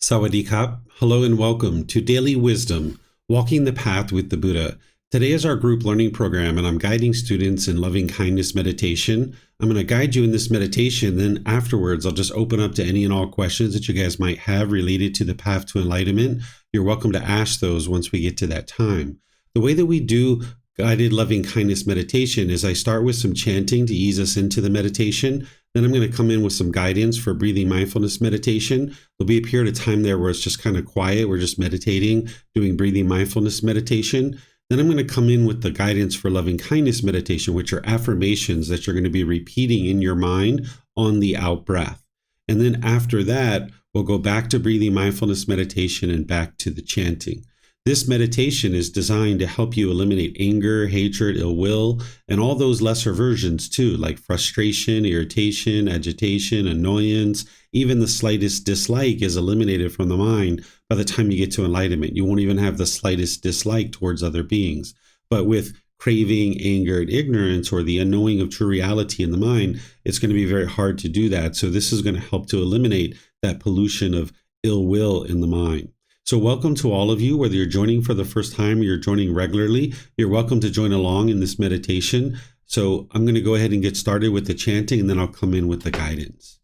Sawadee-kap. Hello and welcome to Daily Wisdom, Walking the Path with the Buddha. Today is our group learning program, and I'm guiding students in loving kindness meditation. I'm going to guide you in this meditation, then afterwards I'll just open up to any and all questions that you guys might have related to the path to enlightenment. You're welcome to ask those once we get to that time. The way that we do guided loving kindness meditation is I start with some chanting to ease us into the meditation. Then I'm going to come in with some guidance for breathing mindfulness meditation. There'll be a period of time there where it's just kind of quiet. We're just meditating, doing breathing mindfulness meditation. Then I'm going to come in with the guidance for loving kindness meditation, which are affirmations that you're going to be repeating in your mind on the out breath. And then after that, we'll go back to breathing mindfulness meditation and back to the chanting. This meditation is designed to help you eliminate anger, hatred, ill will, and all those lesser versions too, like frustration, irritation, agitation, annoyance. Even the slightest dislike is eliminated from the mind by the time you get to enlightenment. You won't even have the slightest dislike towards other beings. But with craving, anger, and ignorance, or the unknowing of true reality in the mind, it's going to be very hard to do that. So this is going to help to eliminate that pollution of ill will in the mind. So welcome to all of you, whether you're joining for the first time or you're joining regularly, you're welcome to join along in this meditation. So I'm going to go ahead and get started with the chanting, and then I'll come in with the guidance.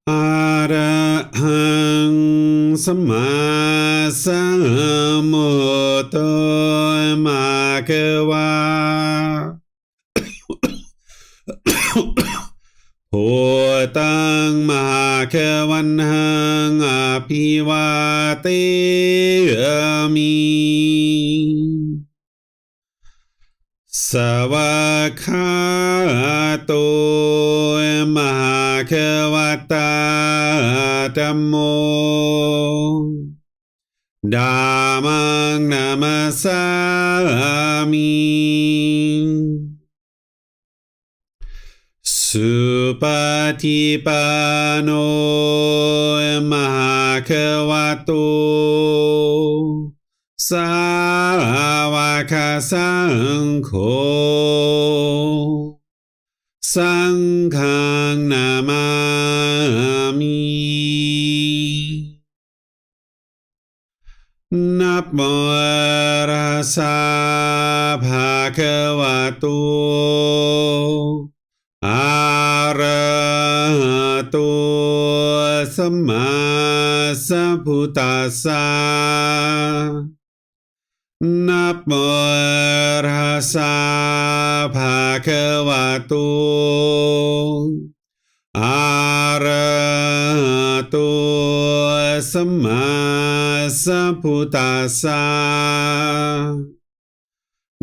Arahang Samma Sambuddho Bhagava Bhutang Bhagavanhang Abhivateyami Savakhato Bhagavata Dhammo Dhammang Namasami Supatipano Bhagavato Sāvaka Saṅkho Saṅghang Namami Namo Tassa Bhagavato Arahato Samma Sambuddhassa Namo Tassa Bhagavato Arahato Samma Sambuddhassa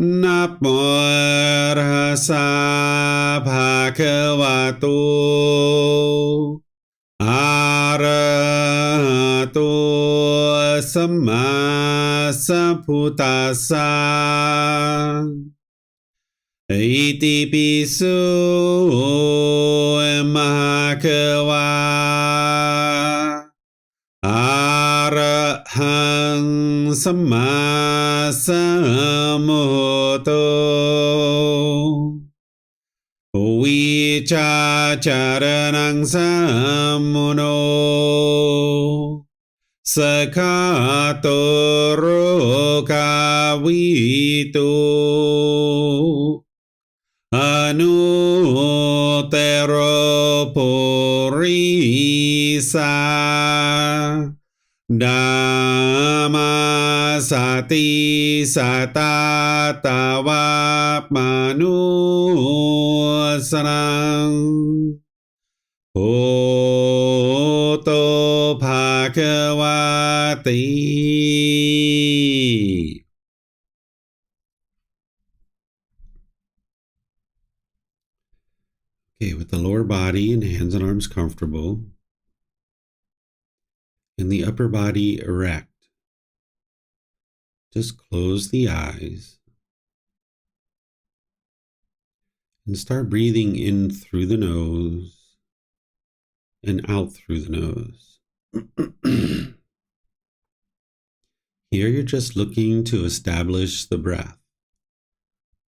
Namo Tassa Bhagavato Arahato Samma Sambuddhassa Iti Pisu Bhagava Arahang Samma Sambuddho Vicacaranang Sammuno Sakhato Rokavitu Anutero Purisa Dhamma Sati Satatava Manusanang Oto Bhagavati. Okay, with the lower body and hands and arms comfortable, and the upper body erect, just close the eyes and start breathing in through the nose and out through the nose. Here you're just looking to establish the breath.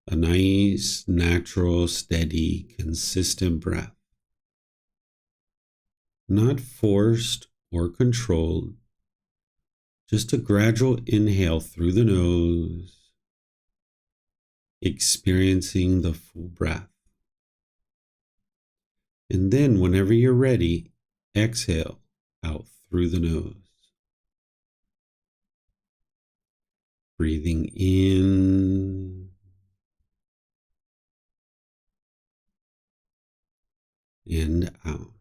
A nice, natural, steady, consistent breath. not forced or controlled, just a gradual inhale through the nose, experiencing the full breath. And then whenever you're ready, exhale out through the nose. Breathing in and out.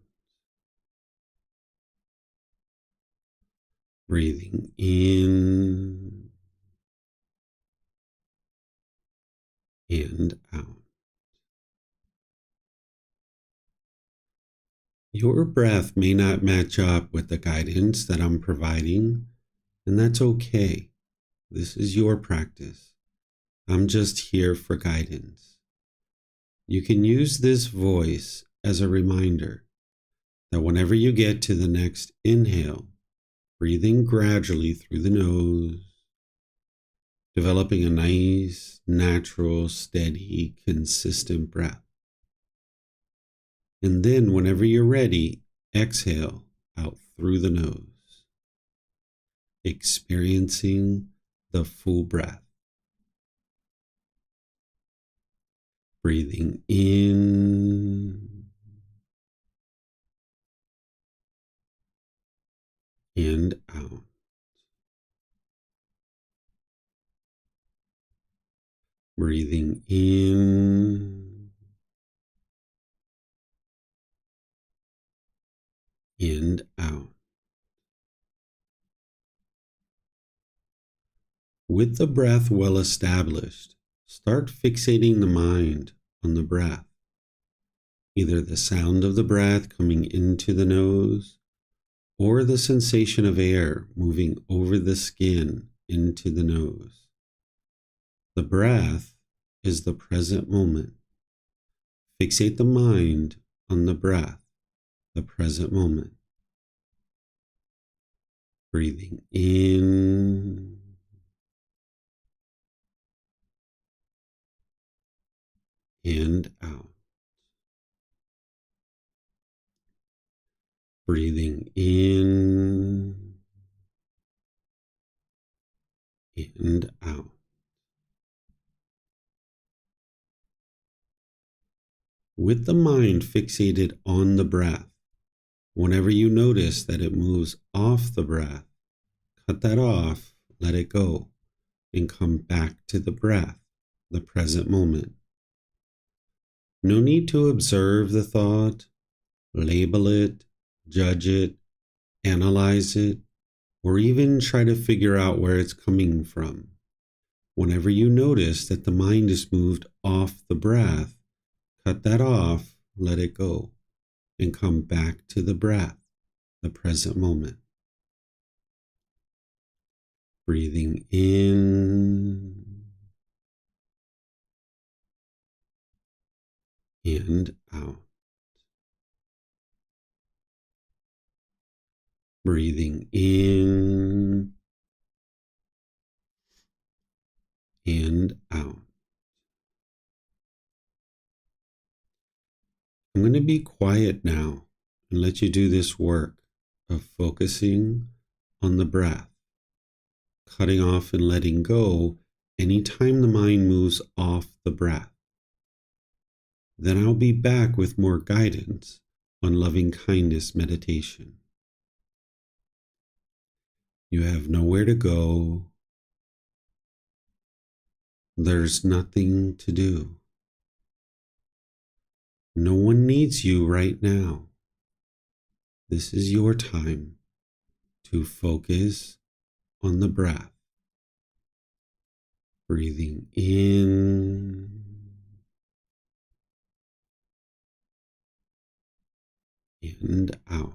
Breathing in and out. Your breath may not match up with the guidance that I'm providing, and that's okay. This is your practice. I'm just here for guidance. You can use this voice as a reminder that whenever you get to the next inhale, breathing gradually through the nose, developing a nice, natural, steady, consistent breath. And then whenever you're ready, exhale out through the nose, experiencing the full breath. Breathing in and out. Breathing in and out. With the breath well established, start fixating the mind on the breath, either the sound of the breath coming into the nose or the sensation of air moving over the skin into the nose. The breath is the present moment. Fixate the mind on the breath, the present moment. Breathing in and out. Breathing in and out. With the mind fixated on the breath, whenever you notice that it moves off the breath, cut that off, let it go, and come back to the breath, the present moment. No need to observe the thought, label it, judge it, analyze it, or even try to figure out where it's coming from. Whenever you notice that the mind is moved off the breath, cut that off, let it go, and come back to the breath, the present moment. Breathing in and out. Breathing in and out. I'm going to be quiet now and let you do this work of focusing on the breath, cutting off and letting go anytime the mind moves off the breath. Then I'll be back with more guidance on loving kindness meditation. You have nowhere to go. There's nothing to do. No one needs you right now. This is your time to focus on the breath. Breathing in and out.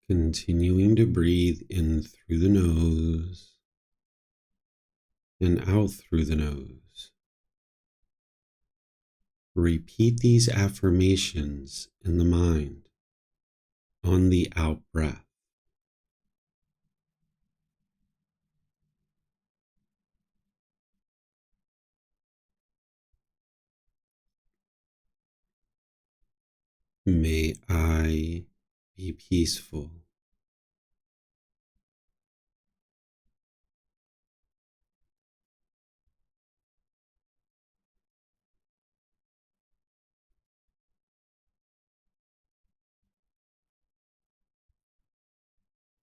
Continuing to breathe in through the nose and out through the nose. Repeat these affirmations in the mind on the out breath. May I be peaceful.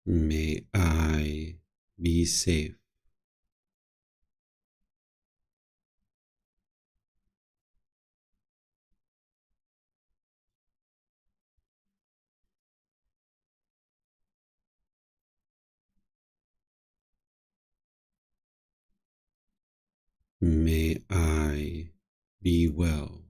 May I be safe. May I be well.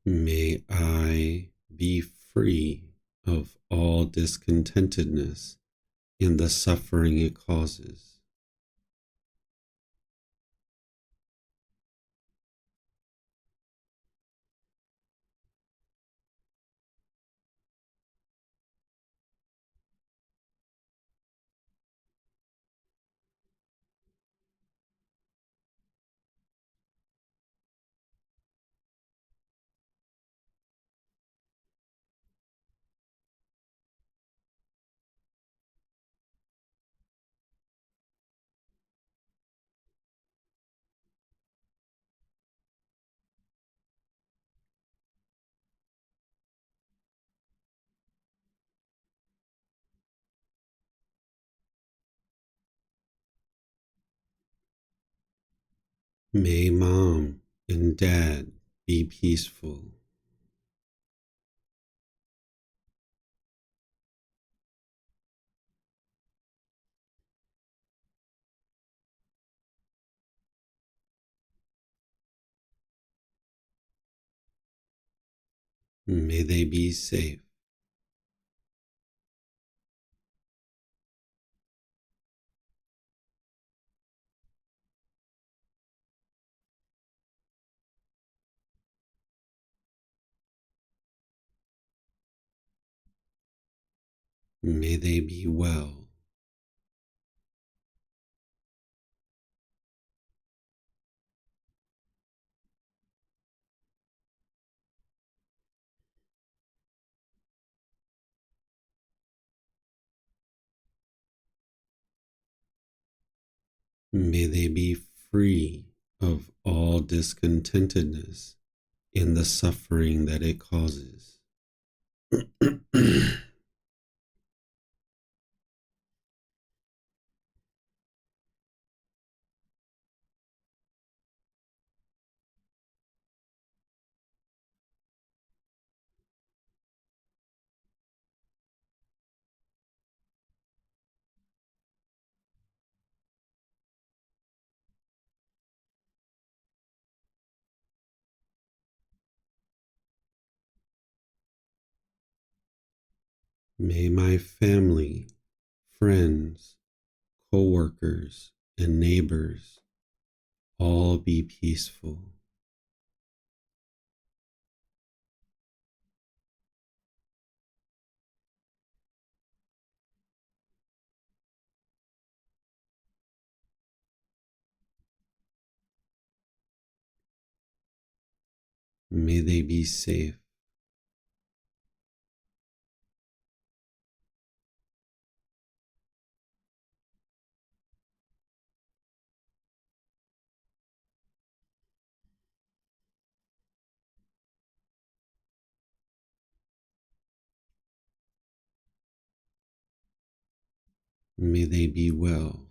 May I be free of all discontentedness and the suffering it causes. May mom and dad be peaceful. May they be safe. May they be well. May they be free of all discontentedness and the suffering that it causes. May my family, friends, co-workers, and neighbors all be peaceful. May they be safe. May they be well.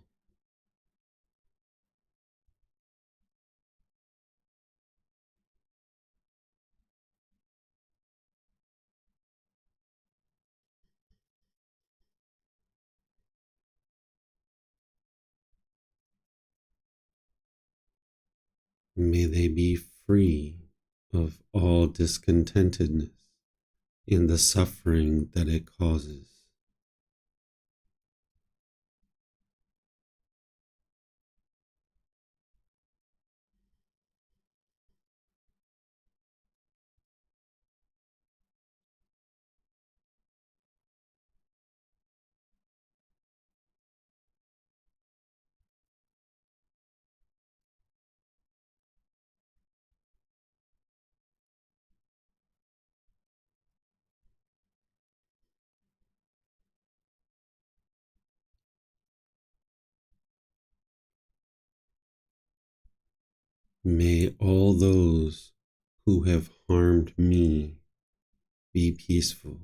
May they be free of all discontentedness in the suffering that it causes. May all those who have harmed me be peaceful.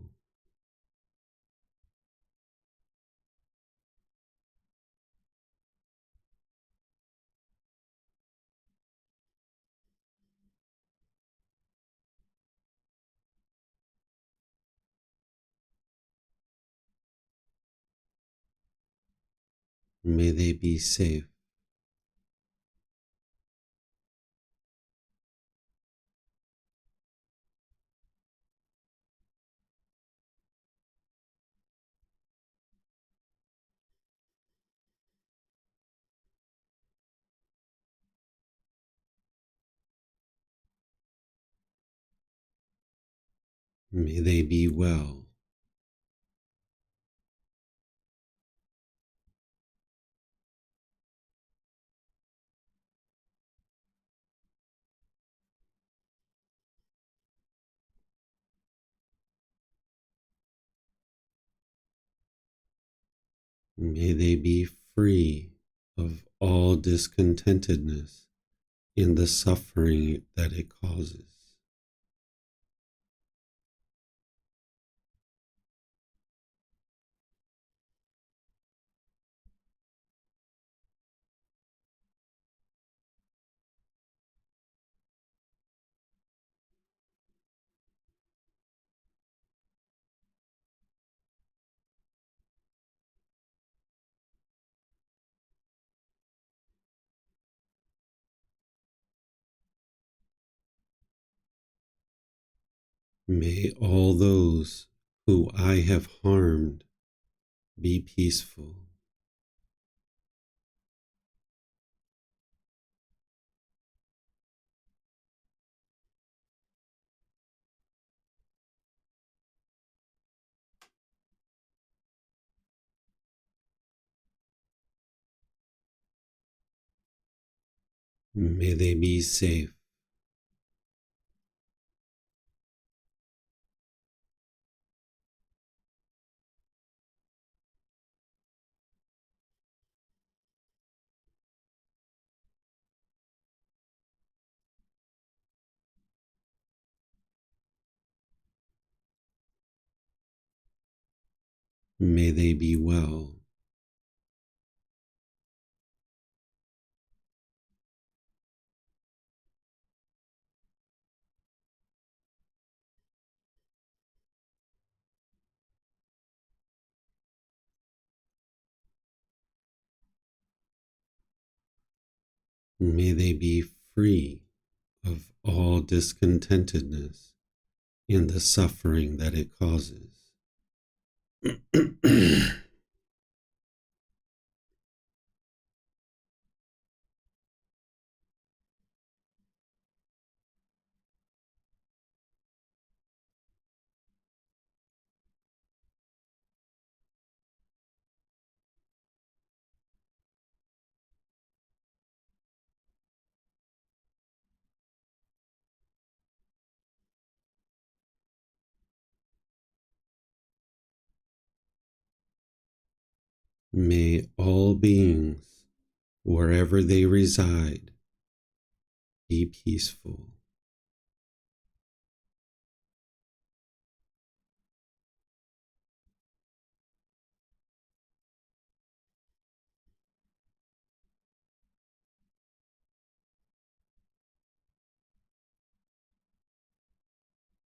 May they be safe. May they be well. May they be free of all discontentedness in the suffering that it causes. May all those who I have harmed be peaceful. May they be safe. May they be well. May they be free of all discontentedness in the suffering that it causes. May all beings, wherever they reside, be peaceful.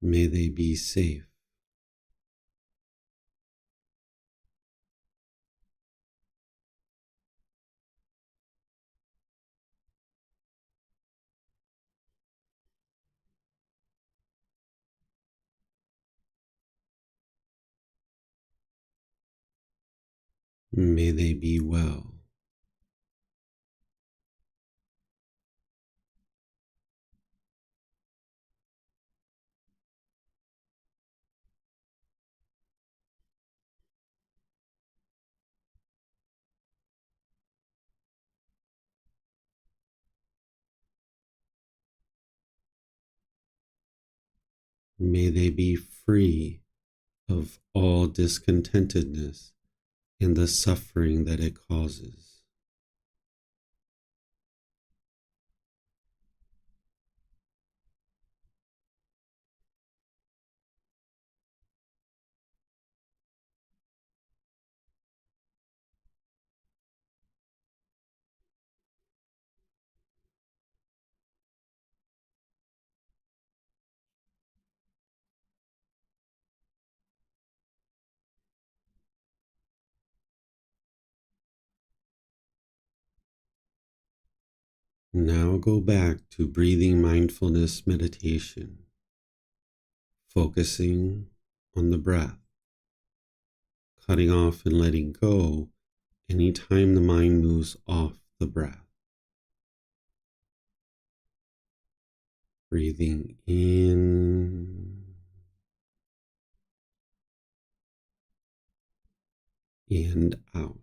May they be safe. May they be well. May they be free of all discontentedness and the suffering that it causes. Now go back to breathing mindfulness meditation, focusing on the breath, cutting off and letting go anytime the mind moves off the breath. Breathing in and out.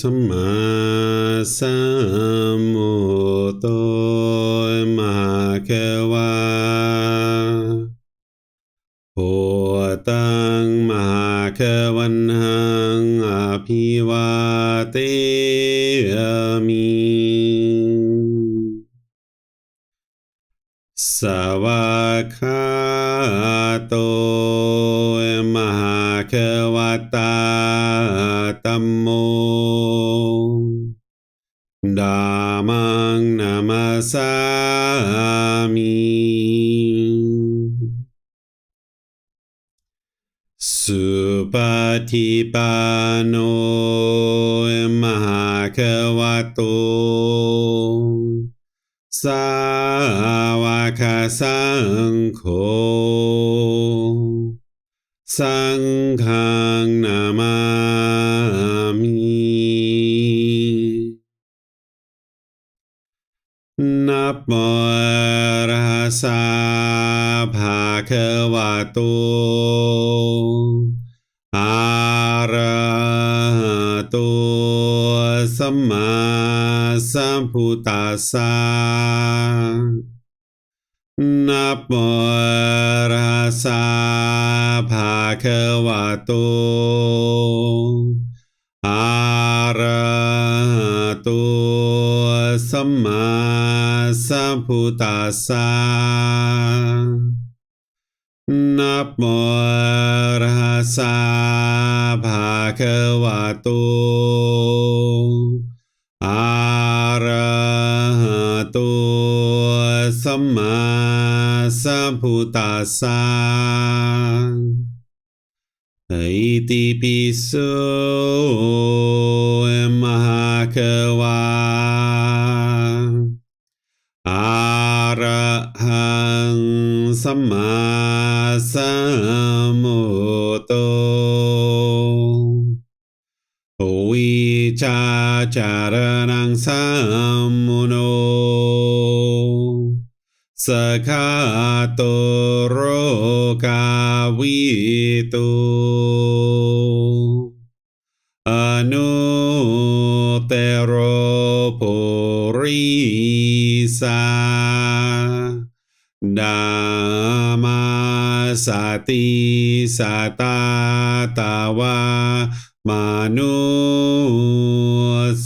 สัมมาสัมพุทโธมหาเขวาโพตังมหาเขวันหังอภิวาเทมิสวากขาโตมหาเขวตาธัมโมธัมมังนามัสสามิสุปฏิปันโนมหาเขวโตสาวกสังโฆสังฆังนามามินะโมตัสสะภะคะวะโตอะระหะโตสัมมาสัมพุทธัสสะนะโมตัสสะภะคะวะโตอะระหะโตสัมมาสัมพุทธัสสะนะโมตัสสะภะคะวะโตอะระหะโตสัมมาสัมพุทธัสสะอิติปิโสมหาเขวาอะระหังสัมมาสัมพุทโธวิชาจารณังสัมมุโนสกขาโตโรกาวิโตอนุเตโรปุริสาดามาสติสัตตาตาวามนุ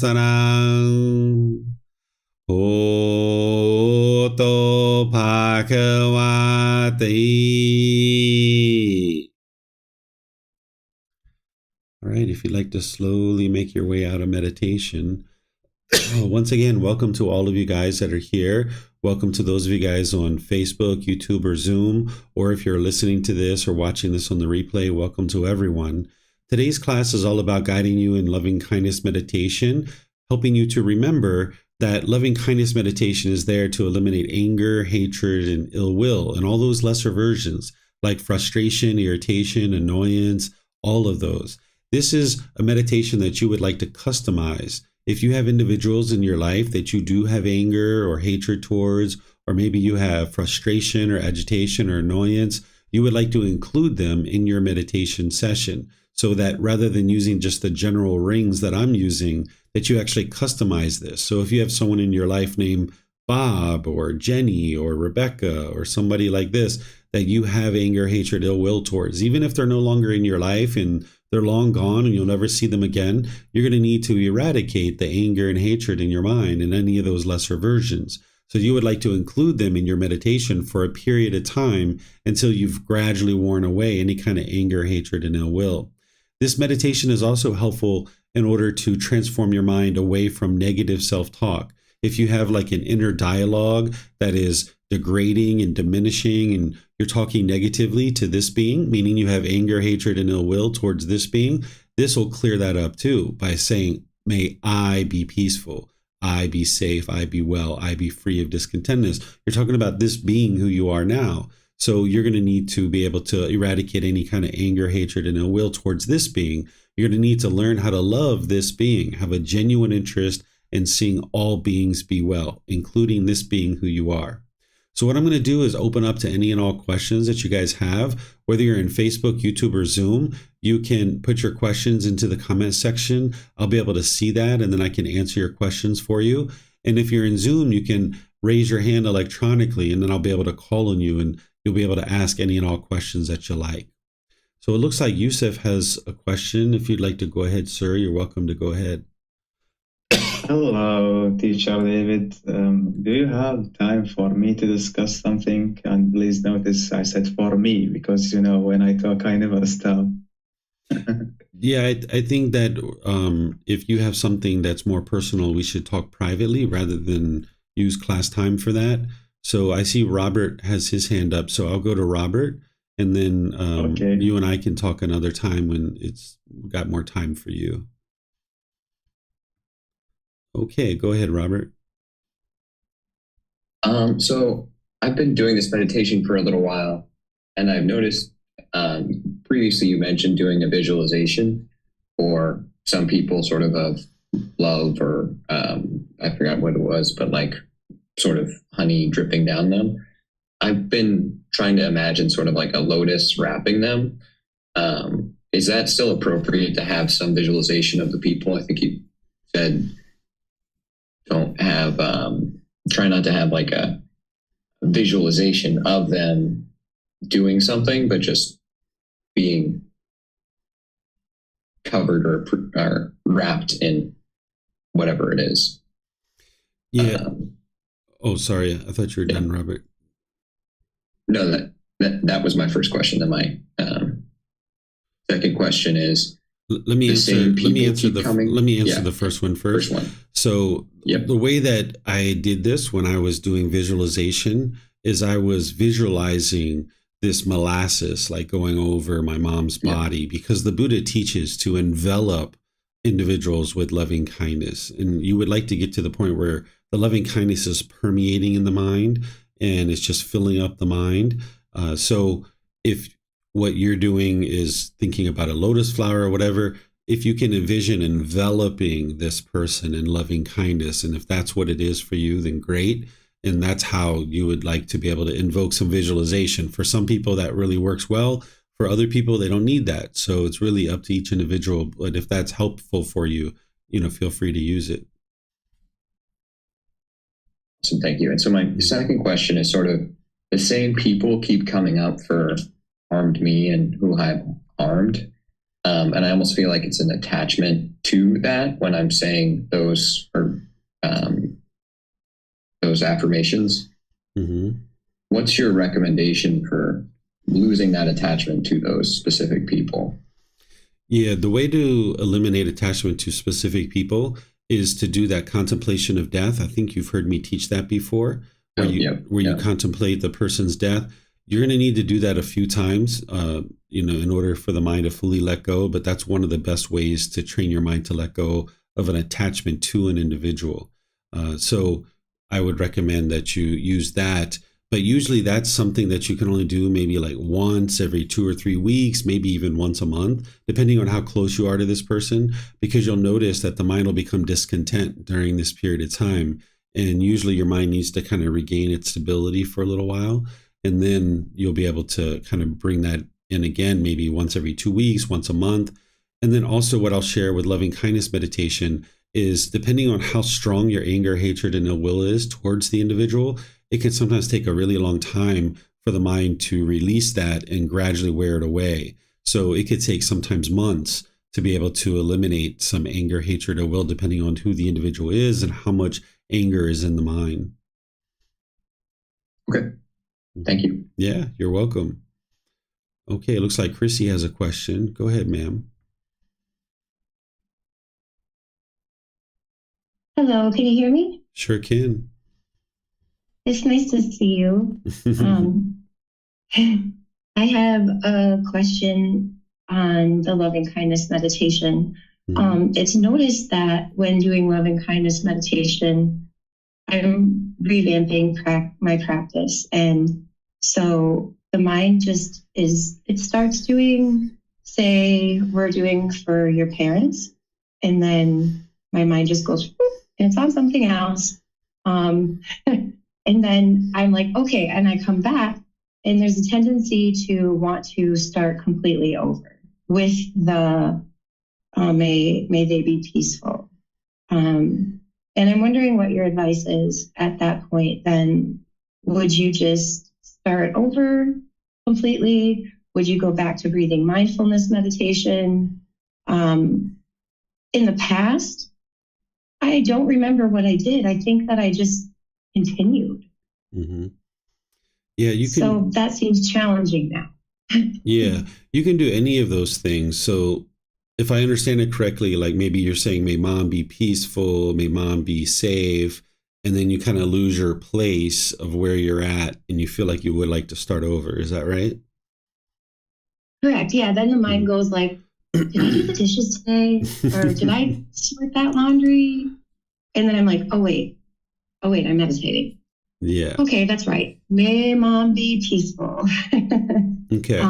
สนังโหโตภาควาติ All right, if you'd like to slowly make your way out of meditation, once again, welcome to all of you guys that are here. Welcome to those of you guys on Facebook, YouTube, or Zoom, or if you're listening to this or watching this on the replay, welcome to everyone. Today's class is all about guiding you in loving kindness meditation, helping you to remember that loving kindness meditation is there to eliminate anger, hatred, and ill will, and all those lesser versions like frustration, irritation, annoyance, all of those. This is a meditation that you would like to customize. If you have individuals in your life that you do have anger or hatred towards, or maybe you have frustration or agitation or annoyance, you would like to include them in your meditation session so that rather than using just the general rings that I'm using, that you actually customize this. So if you have someone in your life named Bob or Jenny or Rebecca or somebody like this that you have anger, hatred, ill will towards, even if they're no longer in your life and they're long gone and you'll never see them again, you're going to need to eradicate the anger and hatred in your mind and any of those lesser versions. So you would like to include them in your meditation for a period of time until you've gradually worn away any kind of anger, hatred, and ill will. This meditation is also helpful in order to transform your mind away from negative self-talk. If you have like an inner dialogue that is degrading and diminishing and you're talking negatively to this being, meaning you have anger, hatred, and ill will towards this being, this will clear that up too by saying, may I be peaceful, I be safe, I be well, I be free of discontentness. You're talking about this being who you are now. So you're going to need to be able to eradicate any kind of anger, hatred, and ill will towards this being. You're going to need to learn how to love this being, have a genuine interest in seeing all beings be well, including this being who you are. So what I'm going to do is open up to any and all questions that you guys have, whether you're in Facebook, YouTube, or Zoom. You can put your questions into the comment section. I'll be able to see that, and then I can answer your questions for you. And if you're in Zoom, you can raise your hand electronically, and then I'll be able to call on you, and you'll be able to ask any and all questions that you like. So it looks like Yusuf has a question. If you'd like to go ahead, sir, you're welcome to go ahead. Hello, teacher David. Do you have time for me to discuss something? And please notice I said for me because, when I talk, I never stop. Yeah, I think that if you have something that's more personal, we should talk privately rather than use class time for that. So I see Robert has his hand up, so I'll go to Robert, and then Okay. you and I can talk another time when it's got more time for you. Okay, go ahead, Robert. So I've been doing this meditation for a little while, and I've noticed previously you mentioned doing a visualization for some people, sort of love, or I forgot what it was, but like sort of honey dripping down them. I've been trying to imagine sort of like a lotus wrapping them. Is that still appropriate to have some visualization of the people? I think you said don't have, try not to have like a visualization of them doing something, but just being covered or wrapped in whatever it is. Yeah. Oh, sorry. I thought you were done, Robert. No, that was my first question. Then my second question is, let me answer the first one first. So the way that I did this when I was doing visualization is I was visualizing this molasses like going over my mom's body, because the Buddha teaches to envelop individuals with loving kindness. And you would like to get to the point where the loving kindness is permeating in the mind and it's just filling up the mind. So if what you're doing is thinking about a lotus flower or whatever, if you can envision enveloping this person in loving kindness, and if that's what it is for you, then great. And that's how you would like to be able to invoke some visualization. For some people, that really works well. For other people, they don't need that. So it's really up to each individual. But if that's helpful for you, feel free to use it. So thank you. And so my second question is sort of the same people keep coming up for harmed me and who I've harmed. And I almost feel like it's an attachment to that when I'm saying those affirmations. Mm-hmm. What's your recommendation for losing that attachment to those specific people? Yeah, the way to eliminate attachment to specific people is to do that contemplation of death. I think you've heard me teach that before, where you contemplate the person's death. You're going to need to do that a few times, in order for the mind to fully let go. But that's one of the best ways to train your mind to let go of an attachment to an individual. So I would recommend that you use that. But usually that's something that you can only do maybe like once every 2 or 3 weeks, maybe even once a month, depending on how close you are to this person, because you'll notice that the mind will become discontent during this period of time. And usually your mind needs to kind of regain its stability for a little while. And then you'll be able to kind of bring that in again, maybe once every 2 weeks, once a month. And then also what I'll share with loving kindness meditation is, depending on how strong your anger, hatred, and ill will is towards the individual, it can sometimes take a really long time for the mind to release that and gradually wear it away. So it could take sometimes months to be able to eliminate some anger, hatred, or will, depending on who the individual is and how much anger is in the mind. Okay. Thank you. Yeah, you're welcome. Okay, it looks like Chrissy has a question. Go ahead, ma'am. Hello, can you hear me? Sure can. It's nice to see you. I have a question on the loving kindness meditation. It's noticed that when doing loving kindness meditation, I'm revamping my practice. And so the mind it starts doing, say, we're doing for your parents, and then my mind just goes, and it's on something else. And then I'm like, okay. And I come back, and there's a tendency to want to start completely over with the may they be peaceful. And I'm wondering what your advice is at that point. Then would you just start over completely? Would you go back to breathing mindfulness meditation? In the past, I don't remember what I did. I think that I just continued. Mm-hmm. Yeah, you can. So that seems challenging now. Yeah, you can do any of those things. So if I understand it correctly, like maybe you're saying, may mom be peaceful, may mom be safe, and then you kind of lose your place of where you're at and you feel like you would like to start over. Is that right? Correct. Yeah. Then the mind goes like, did I do the dishes today? Or did I sort that laundry? And then I'm like, oh, wait, I'm meditating. Yeah. Okay, that's right. May mom be peaceful. Okay.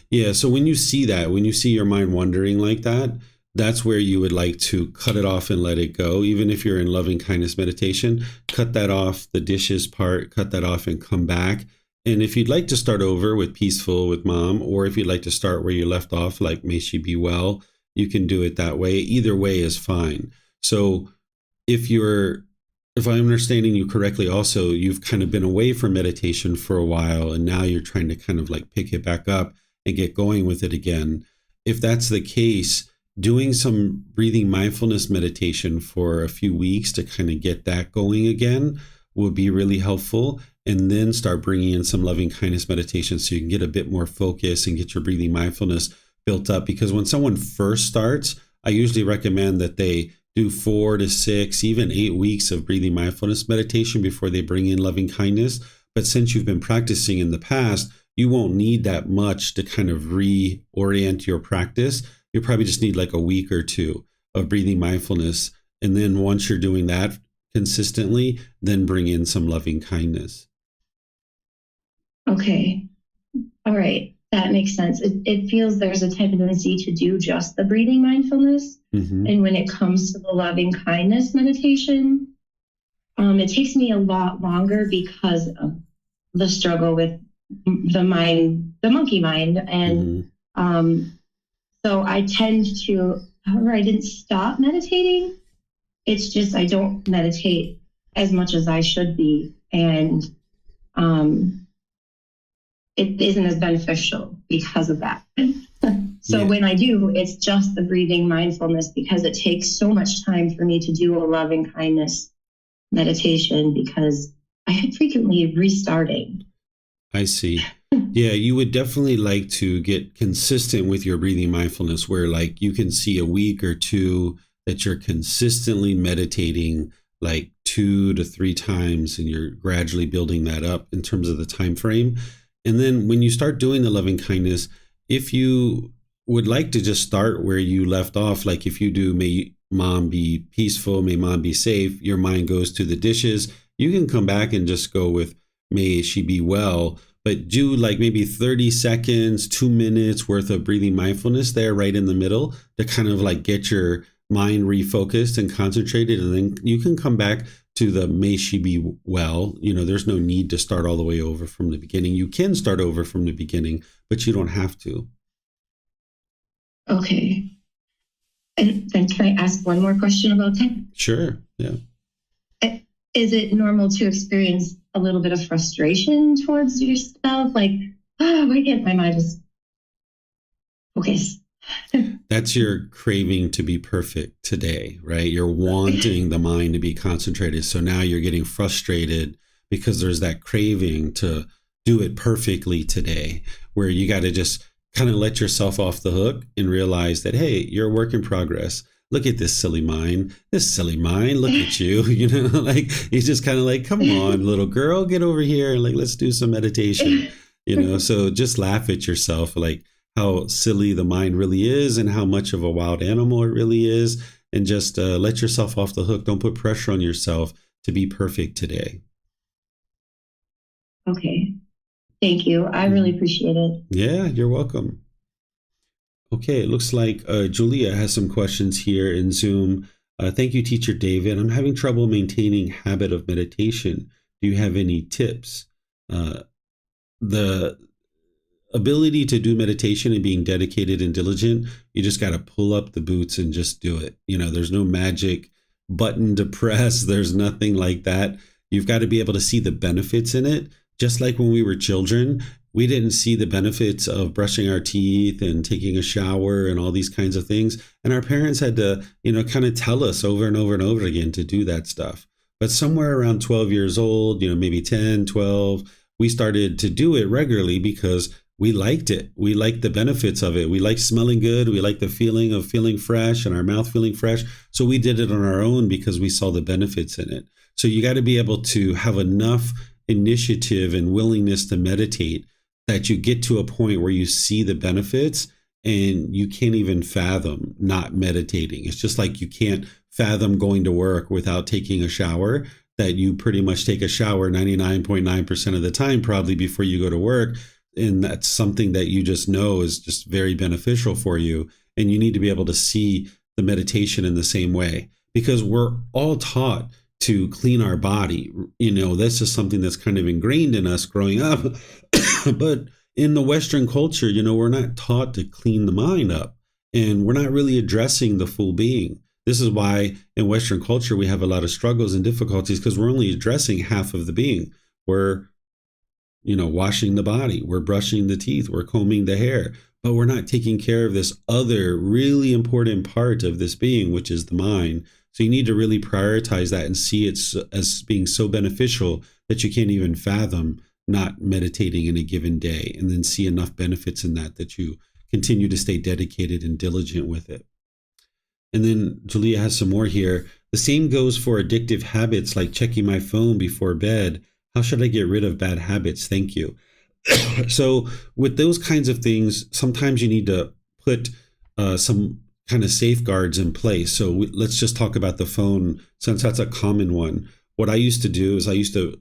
Yeah. So when you see that, when you see your mind wandering like that, that's where you would like to cut it off and let it go. Even if you're in loving kindness meditation, cut that off, the dishes part, cut that off and come back. And if you'd like to start over with peaceful with mom, or if you'd like to start where you left off, like may she be well, you can do it that way. Either way is fine. So if I'm understanding you correctly, also, you've kind of been away from meditation for a while, and now you're trying to kind of like pick it back up and get going with it again. If that's the case, doing some breathing mindfulness meditation for a few weeks to kind of get that going again would be really helpful. And then start bringing in some loving kindness meditation so you can get a bit more focus and get your breathing mindfulness built up. Because when someone first starts, I usually recommend that they do 4 to 6, even 8 weeks of breathing mindfulness meditation before they bring in loving kindness. But since you've been practicing in the past, you won't need that much to kind of reorient your practice. You probably just need like a week or two of breathing mindfulness. And then once you're doing that consistently, then bring in some loving kindness. Okay. All right. That makes sense. It feels there's a tendency to do just the breathing mindfulness. Mm-hmm. And when it comes to the loving kindness meditation, it takes me a lot longer because of the struggle with the mind, the monkey mind. And so I tend to, however, I didn't stop meditating. It's just I don't meditate as much as I should be. And it isn't as beneficial because of that. So when I do, it's just the breathing mindfulness, because it takes so much time for me to do a loving kindness meditation because I am frequently restarting. I see. Yeah, you would definitely like to get consistent with your breathing mindfulness, where like you can see a week or two that you're consistently meditating like 2 to 3 times, and you're gradually building that up in terms of the time frame. And then when you start doing the loving kindness, if you would like to just start where you left off, like if you do may mom be peaceful, may mom be safe, your mind goes to the dishes, you can come back and just go with may she be well, but do like maybe 30 seconds, 2 minutes worth of breathing mindfulness there right in the middle to kind of like get your mind refocused and concentrated. And then you can come back to the may she be well. You know, there's no need to start all the way over from the beginning. You can start over from the beginning, but you don't have to. Okay. And then can I ask one more question about that? Sure. Yeah. Is it normal to experience a little bit of frustration towards yourself? Like, why can't my mind just focus? That's your craving to be perfect today, right? You're wanting the mind to be concentrated. So now you're getting frustrated because there's that craving to do it perfectly today, where you got to just kind of let yourself off the hook and realize that, hey, you're a work in progress. Look at this silly mind, look at you, you know, like you just kind of like, come on, little girl, get over here. And like, let's do some meditation, you know? So just laugh at yourself, like how silly the mind really is and how much of a wild animal it really is. And just let yourself off the hook. Don't put pressure on yourself to be perfect today. Okay. Thank you. I really appreciate it. Yeah, you're welcome. Okay, it looks like Julia has some questions here in Zoom. Thank you, Teacher David. I'm having trouble maintaining habit of meditation. Do you have any tips? The ability to do meditation and being dedicated and diligent, you just got to pull up the boots and just do it. There's no magic button to press. There's nothing like that. You've got to be able to see the benefits in it. Just like when we were children, we didn't see the benefits of brushing our teeth and taking a shower and all these kinds of things. And our parents had to, kind of tell us over and over and over again to do that stuff. But somewhere around 12 years old, maybe 10, 12, we started to do it regularly because we liked it. We liked the benefits of it. We liked smelling good. We liked the feeling of feeling fresh and our mouth feeling fresh. So we did it on our own because we saw the benefits in it. So you got to be able to have enough initiative and willingness to meditate that you get to a point where you see the benefits and you can't even fathom not meditating. It's just like you can't fathom going to work without taking a shower, that you pretty much take a shower 99.9% of the time probably before you go to work. And that's something that you just know is just very beneficial for you. And you need to be able to see the meditation in the same way, because we're all taught to clean our body. This is something that's kind of ingrained in us growing up. But in the Western culture, we're not taught to clean the mind up, and we're not really addressing the full being. This is why in Western culture, we have a lot of struggles and difficulties, because we're only addressing half of the being. We're washing the body, we're brushing the teeth, we're combing the hair, but we're not taking care of this other really important part of this being, which is the mind. So you need to really prioritize that and see it as being so beneficial that you can't even fathom not meditating in a given day, and then see enough benefits in that you continue to stay dedicated and diligent with it. And then Julia has some more here. The same goes for addictive habits like checking my phone before bed. How should I get rid of bad habits? Thank you. So with those kinds of things, sometimes you need to put some kind of safeguards in place. So let's just talk about the phone, since that's a common one. What I used to do is I used to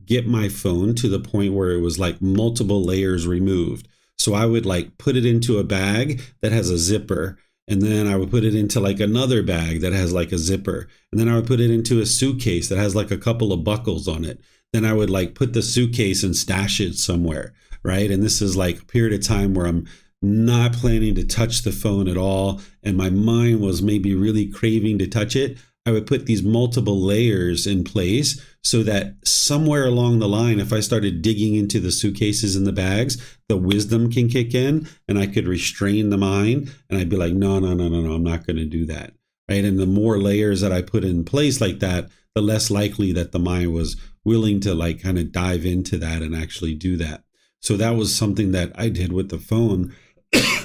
get my phone to the point where it was multiple layers removed. So I would put it into a bag that has a zipper, and then I would put it into another bag that has a zipper, and then I would put it into a suitcase that has a couple of buckles on it. Then I would put the suitcase and stash it somewhere, right? And this is a period of time where I'm not planning to touch the phone at all, and my mind was maybe really craving to touch it. I would put these multiple layers in place so that somewhere along the line, if I started digging into the suitcases and the bags, the wisdom can kick in and I could restrain the mind. And I'd be like, no, I'm not going to do that. Right. And the more layers that I put in place like that, the less likely that the mind was willing to kind of dive into that and actually do that. So that was something that I did with the phone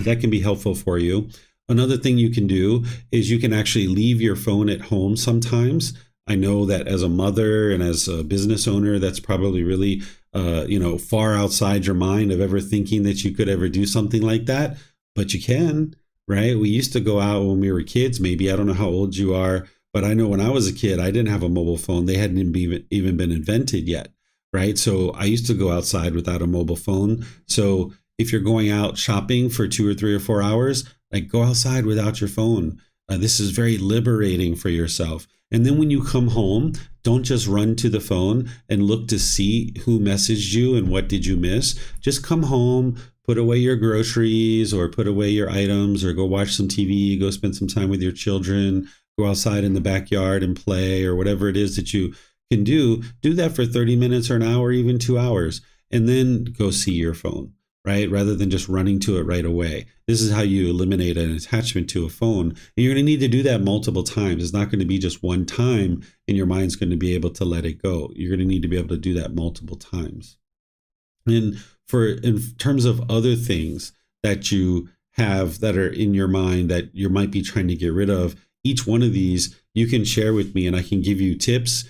that can be helpful for you. Another thing you can do is you can actually leave your phone at home sometimes. I know that as a mother and as a business owner, that's probably really, far outside your mind of ever thinking that you could ever do something like that. But you can, right? We used to go out when we were kids. Maybe, I don't know how old you are, but I know when I was a kid, I didn't have a mobile phone. They hadn't even been invented yet, right? So I used to go outside without a mobile phone. So if you're going out shopping for 2 or 3 or 4 hours, go outside without your phone. This is very liberating for yourself. And then when you come home, don't just run to the phone and look to see who messaged you and what did you miss. Just come home, put away your groceries or put away your items, or go watch some TV, go spend some time with your children, go outside in the backyard and play, or whatever it is that you can do. Do that for 30 minutes or an hour, even 2 hours, and then go see your phone. Right? Rather than just running to it right away. This is how you eliminate an attachment to a phone. And you're going to need to do that multiple times. It's not going to be just one time and your mind's going to be able to let it go. You're going to need to be able to do that multiple times. And in terms of other things that you have that are in your mind that you might be trying to get rid of, each one of these you can share with me and I can give you tips.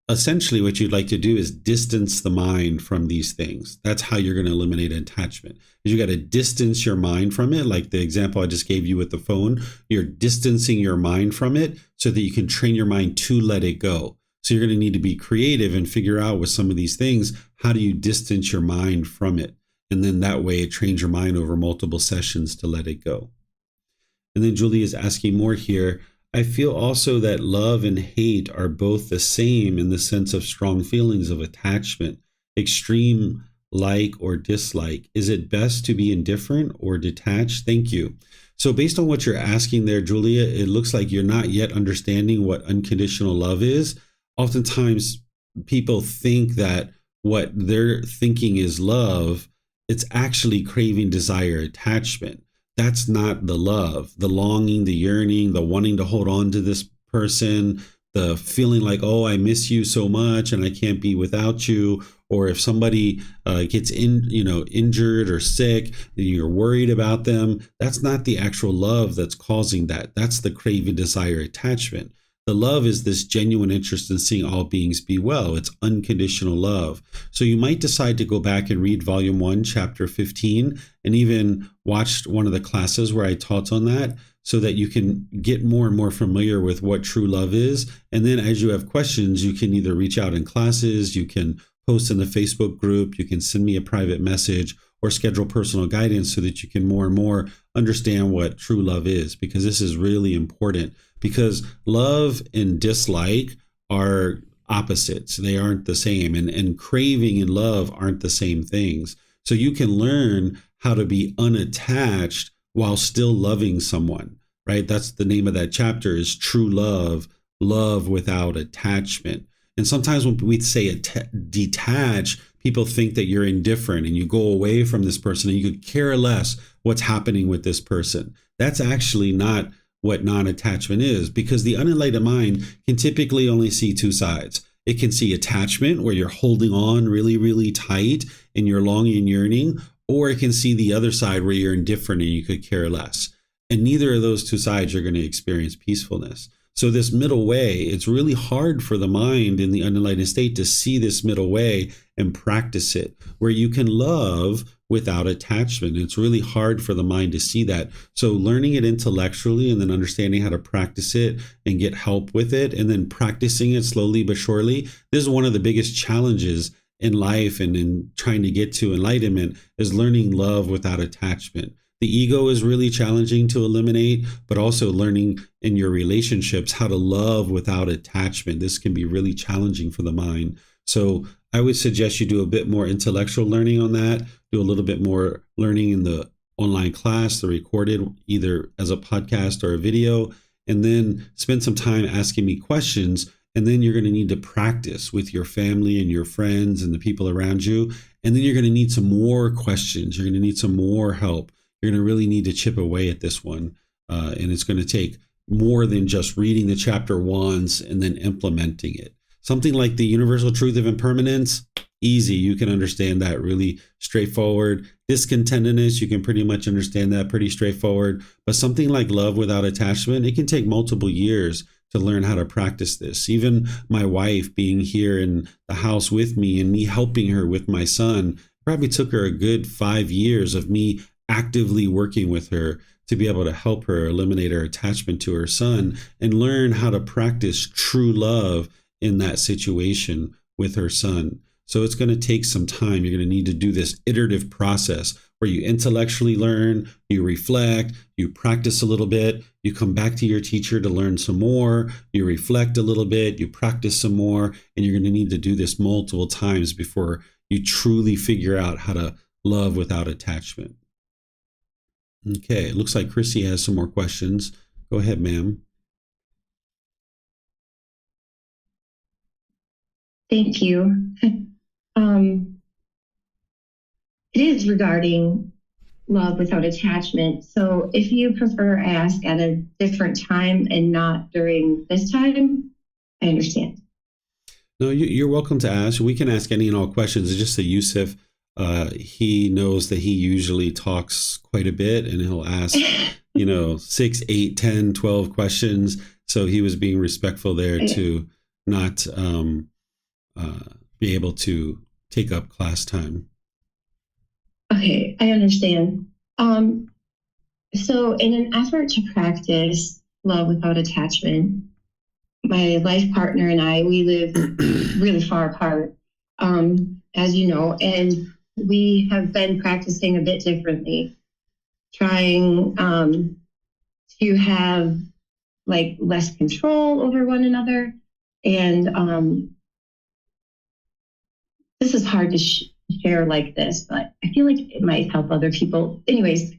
Essentially, what you'd like to do is distance the mind from these things. That's how you're going to eliminate attachment. You got to distance your mind from it. Like the example I just gave you with the phone, you're distancing your mind from it so that you can train your mind to let it go. So you're going to need to be creative and figure out with some of these things, how do you distance your mind from it? And then that way it trains your mind over multiple sessions to let it go. And then Julie is asking more here. I feel also that love and hate are both the same in the sense of strong feelings of attachment, extreme like or dislike. Is it best to be indifferent or detached? Thank you. So based on what you're asking there, Julia, it looks like you're not yet understanding what unconditional love is. Oftentimes people think that what they're thinking is love, it's actually craving, desire, attachment. That's not the love, the longing, the yearning, the wanting to hold on to this person, the feeling like, oh, I miss you so much and I can't be without you. Or if somebody gets injured or sick, you're worried about them. That's not the actual love that's causing that. That's the craving, desire, attachment. The love is this genuine interest in seeing all beings be well. It's unconditional love. So you might decide to go back and read volume 1, chapter 15, and even watch one of the classes where I taught on that, so that you can get more and more familiar with what true love is. And then as you have questions, you can either reach out in classes, you can post in the Facebook group, you can send me a private message, or schedule personal guidance so that you can more and more understand what true love is, because this is really important. Because love and dislike are opposites. They aren't the same. And craving and love aren't the same things. So you can learn how to be unattached while still loving someone, right? That's the name of that chapter, is true love, love without attachment. And sometimes when we say detach, people think that you're indifferent and you go away from this person and you could care less what's happening with this person. That's actually not what non-attachment is, because the unenlightened mind can typically only see two sides. It can see attachment, where you're holding on really, really tight and you're longing and yearning, or it can see the other side where you're indifferent and you could care less. And neither of those two sides are going to experience peacefulness. So this middle way, it's really hard for the mind in the unenlightened state to see this middle way and practice it, where you can love without attachment. It's really hard for the mind to see that. So learning it intellectually and then understanding how to practice it and get help with it, and then practicing it slowly but surely. This is one of the biggest challenges in life and in trying to get to enlightenment, is learning love without attachment. The ego is really challenging to eliminate, but also learning in your relationships how to love without attachment. This can be really challenging for the mind. So I would suggest you do a bit more intellectual learning on that, do a little bit more learning in the online class, the recorded, either as a podcast or a video, and then spend some time asking me questions. And then you're going to need to practice with your family and your friends and the people around you. And then you're going to need some more questions. You're going to need some more help. You're going to really need to chip away at this one. And it's going to take more than just reading the chapter once and then implementing it. Something like the universal truth of impermanence, easy. You can understand that really straightforward. Discontentedness, you can pretty much understand that pretty straightforward. But something like love without attachment, it can take multiple years to learn how to practice this. Even my wife being here in the house with me and me helping her with my son, probably took her a good 5 years of me actively working with her to be able to help her eliminate her attachment to her son and learn how to practice true love in that situation with her son. So it's going to take some time. You're going to need to do this iterative process where you intellectually learn, you reflect, you practice a little bit, you come back to your teacher to learn some more, you reflect a little bit, you practice some more, and you're going to need to do this multiple times before you truly figure out how to love without attachment. Okay, it looks like Chrissy has some more questions. Go ahead, ma'am. Thank you. It is regarding love without attachment. So if you prefer ask at a different time and not during this time, I understand. No, you're welcome to ask. We can ask any and all questions. It's just that Yusuf, he knows that he usually talks quite a bit and he'll ask, 6, 8, 10, 12 questions. So he was being respectful there to not be able to take up class time. Okay, I understand. So in an effort to practice love without attachment, my life partner and I, we live really far apart, as you know, and we have been practicing a bit differently, trying to have like less control over one another. And this is hard to share like this, but I feel like it might help other people. Anyways,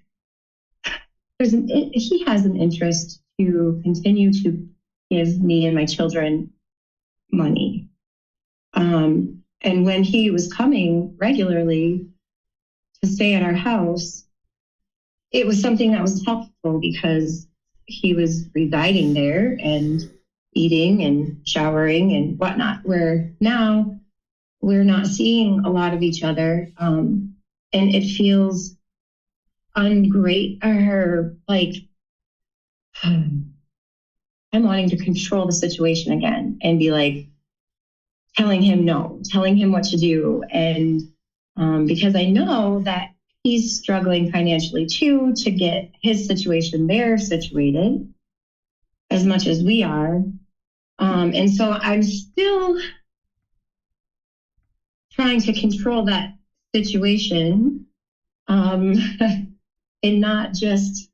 he has an interest to continue to give me and my children money. And when he was coming regularly to stay at our house, it was something that was helpful because he was residing there and eating and showering and whatnot, where now we're not seeing a lot of each other. And it feels ungreat, or like I'm wanting to control the situation again and be like telling him no, telling him what to do. And because I know that he's struggling financially too to get his situation there situated as much as we are. And so I'm still trying to control that situation and not just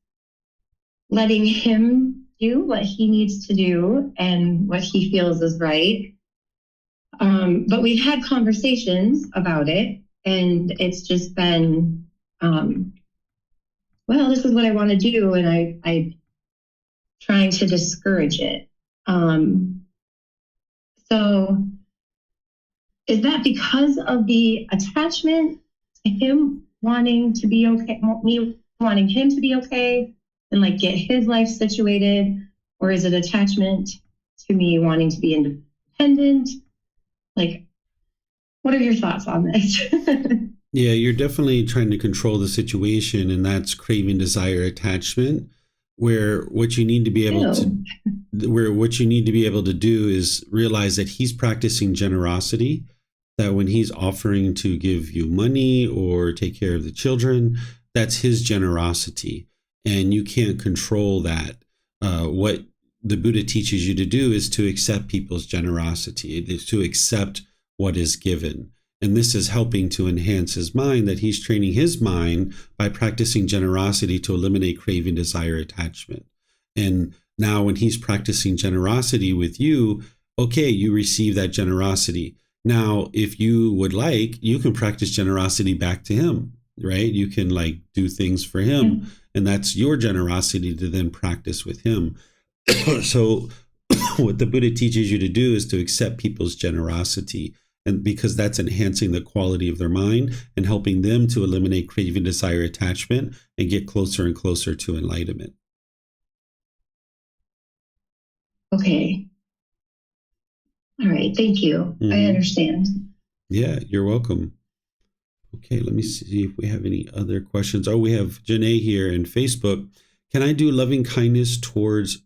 letting him do what he needs to do and what he feels is right. But we've had conversations about it, and it's just been, well, this is what I want to do, and I trying to discourage it. So is that because of the attachment to him wanting to be okay, me wanting him to be okay and like get his life situated? Or is it attachment to me wanting to be independent? Like, what are your thoughts on this? Yeah, you're definitely trying to control the situation, and that's craving, desire, attachment, where what you need to be able to do is realize that he's practicing generosity, that when he's offering to give you money or take care of the children, that's his generosity, and you can't control that. What the Buddha teaches you to do is to accept people's generosity, to accept what is given. And this is helping to enhance his mind, that he's training his mind by practicing generosity to eliminate craving, desire, attachment. And now when he's practicing generosity with you, okay, you receive that generosity. Now, if you would like, you can practice generosity back to him, right? You can like do things for him, and that's your generosity to then practice with him. So what the Buddha teaches you to do is to accept people's generosity, and because that's enhancing the quality of their mind and helping them to eliminate craving, desire, attachment, and get closer and closer to enlightenment. Okay. All right. Thank you. I understand. Yeah, you're welcome. Okay, let me see if we have any other questions. Oh, we have Janae here in Facebook. Can I do loving kindness towards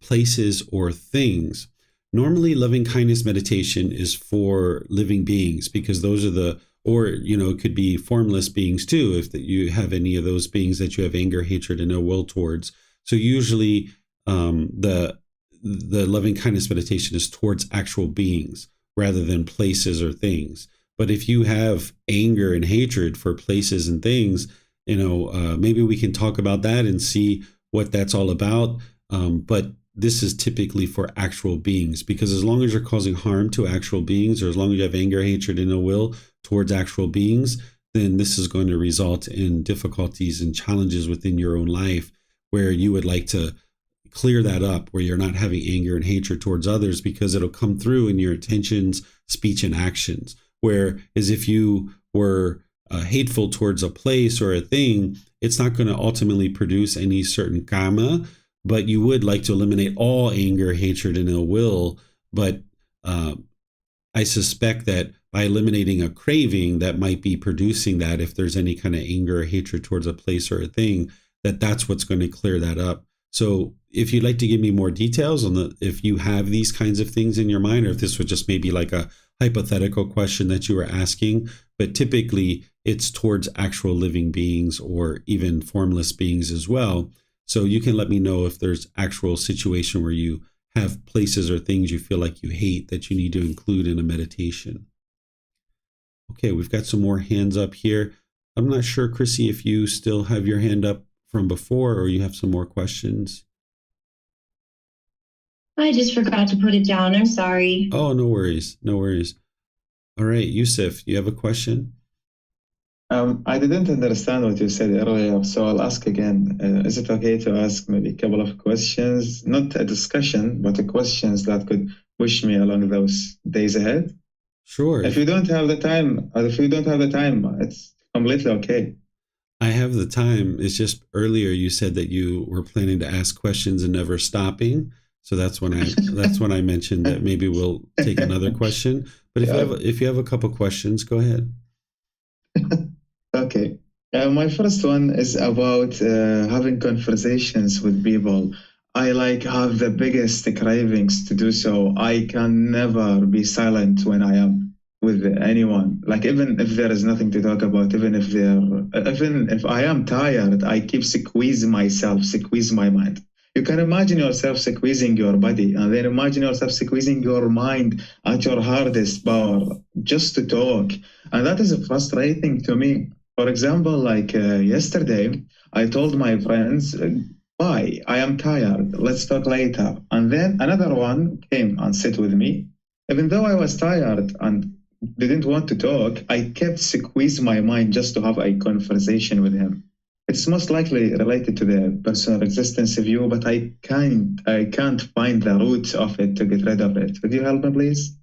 places or things? Normally, loving kindness meditation is for living beings, because those are or it could be formless beings too, if you have any of those beings that you have anger, hatred, and ill will towards. So usually the loving kindness meditation is towards actual beings rather than places or things. But if you have anger and hatred for places and things, maybe we can talk about that and see what that's all about. But this is typically for actual beings, because as long as you're causing harm to actual beings, or as long as you have anger, hatred, and ill will towards actual beings, then this is going to result in difficulties and challenges within your own life, where you would like to clear that up, where you're not having anger and hatred towards others, because it'll come through in your intentions, speech, and actions. Where as if you were hateful towards a place or a thing, it's not going to ultimately produce any certain karma, but you would like to eliminate all anger, hatred, and ill will. But I suspect that by eliminating a craving that might be producing that, if there's any kind of anger or hatred towards a place or a thing, that's what's going to clear that up. So if you'd like to give me more details on if you have these kinds of things in your mind, or if this was just maybe like a hypothetical question that you were asking, but typically it's towards actual living beings or even formless beings as well. So you can let me know if there's actual situation where you have places or things you feel like you hate that you need to include in a meditation. Okay, we've got some more hands up here. I'm not sure, Chrissy, if you still have your hand up from before or you have some more questions. I just forgot to put it down. I'm sorry. Oh, no worries. No worries. All right, Yusuf, you have a question? I didn't understand what you said earlier, so I'll ask again. Is it okay to ask maybe a couple of questions? Not a discussion, but questions that could push me along those days ahead? Sure. If you don't have the time, it's completely okay. I have the time. It's just earlier you said that you were planning to ask questions and never stopping. So that's when I mentioned that maybe we'll take another question. But if you have a couple questions, go ahead. Okay. My first one is about having conversations with people. I like have the biggest cravings to do so. I can never be silent when I am with anyone. Like even if there is nothing to talk about, even if I am tired, I keep squeezing myself, squeeze my mind. You can imagine yourself squeezing your body, and then imagine yourself squeezing your mind at your hardest power just to talk. And that is frustrating to me. For example, like yesterday, I told my friends, bye, I am tired, let's talk later. And then another one came and sit with me. Even though I was tired and didn't want to talk, I kept squeezing my mind just to have a conversation with him. It's most likely related to the personal existence view, but I can't find the roots of it to get rid of it. Could you help me, please?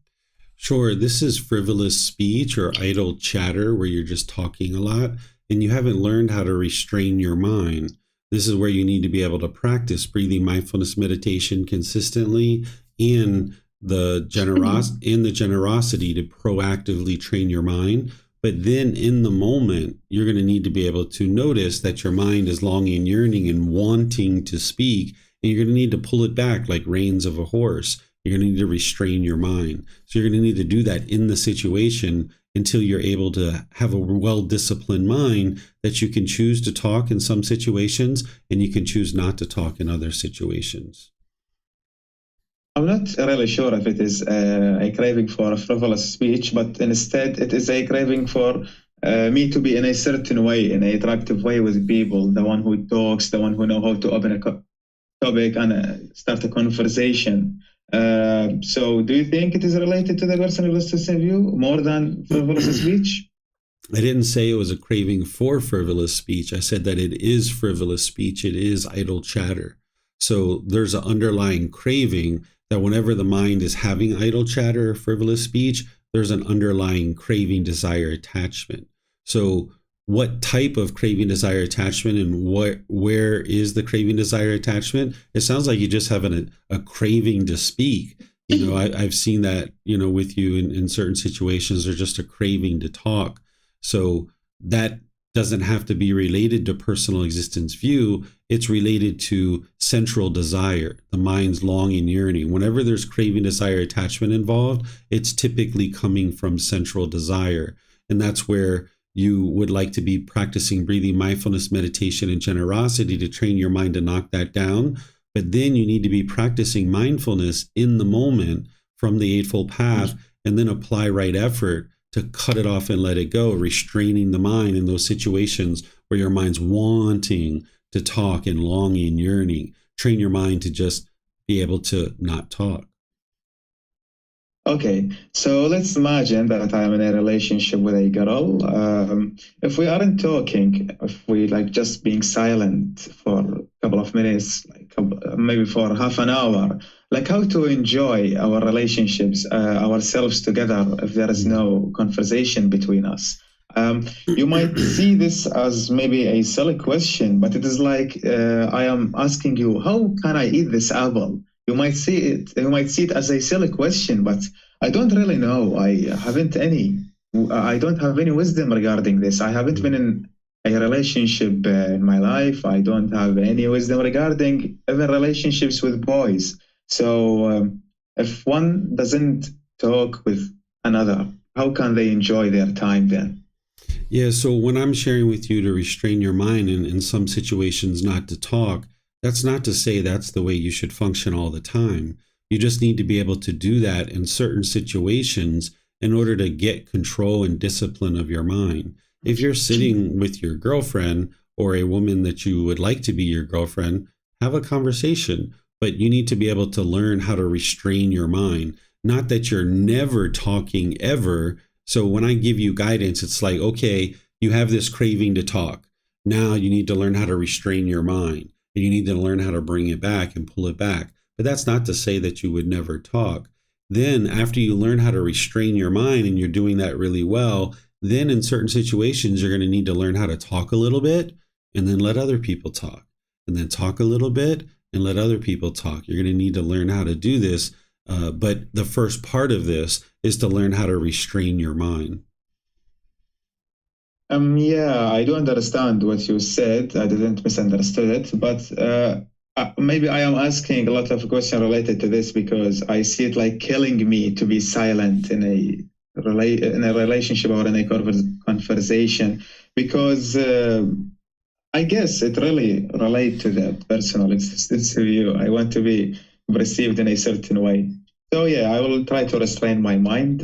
Sure. This is frivolous speech or idle chatter where you're just talking a lot and you haven't learned how to restrain your mind. This is where you need to be able to practice breathing mindfulness meditation consistently and the generosity to proactively train your mind. But then in the moment, you're going to need to be able to notice that your mind is longing and yearning and wanting to speak. And you're going to need to pull it back like reins of a horse. You're going to need to restrain your mind. So you're going to need to do that in the situation until you're able to have a well-disciplined mind that you can choose to talk in some situations and you can choose not to talk in other situations. I'm not really sure if it is a craving for a frivolous speech, but instead it is a craving for me to be in a certain way, in an attractive way with people, the one who talks, the one who knows how to open a topic and start a conversation. So do you think it is related to the personal existence view more than frivolous speech? I didn't say it was a craving for frivolous speech. I said that it is frivolous speech. It is idle chatter. So there's an underlying craving that whenever the mind is having idle chatter or frivolous speech, there's an underlying craving, desire, attachment. So what type of craving, desire, attachment, and where is the craving, desire, attachment? It sounds like you just have a craving to speak. You know, I've seen that, you know, with you in certain situations, or just a craving to talk. So that doesn't have to be related to personal existence view. It's related to central desire, the mind's longing, yearning. Whenever there's craving, desire, attachment involved, it's typically coming from central desire. And that's where you would like to be practicing breathing mindfulness, meditation, and generosity to train your mind to knock that down. But then you need to be practicing mindfulness in the moment from the Eightfold Path, and then apply right effort to cut it off and let it go, restraining the mind in those situations where your mind's wanting to talk and longing, yearning. Train your mind to just be able to not talk. Okay, so let's imagine that I'm in a relationship with a girl. If we aren't talking, if we like just being silent for a couple of minutes, like maybe for half an hour, like how to enjoy our relationships, ourselves together if there is no conversation between us. You might see this as maybe a silly question, but it is like I am asking you, how can I eat this apple? You might see it as a silly question, but I don't really know. I don't have any wisdom regarding this. I haven't been in a relationship in my life. I don't have any wisdom regarding even relationships with boys. So if one doesn't talk with another, how can they enjoy their time then? Yeah, so when I'm sharing with you to restrain your mind and in some situations not to talk, that's not to say that's the way you should function all the time. You just need to be able to do that in certain situations in order to get control and discipline of your mind. If you're sitting with your girlfriend or a woman that you would like to be your girlfriend, have a conversation. but you need to be able to learn how to restrain your mind. Not that you're never talking ever. So when I give you guidance, it's like, okay, you have this craving to talk. Now you need to learn how to restrain your mind, and you need to learn how to bring it back and pull it back. But that's not to say that you would never talk. Then after you learn how to restrain your mind and you're doing that really well, then in certain situations, you're going to need to learn how to talk a little bit and then let other people talk, and then talk a little bit and let other people talk. You're going to need to learn how to do this. But the first part of this is to learn how to restrain your mind. Yeah, I do understand what you said. I didn't misunderstood it, but maybe I am asking a lot of questions related to this because I see it like killing me to be silent in a relationship or in a conversation, because I guess it really relates to the personal existence of you. I want to be perceived in a certain way. So yeah, I will try to restrain my mind.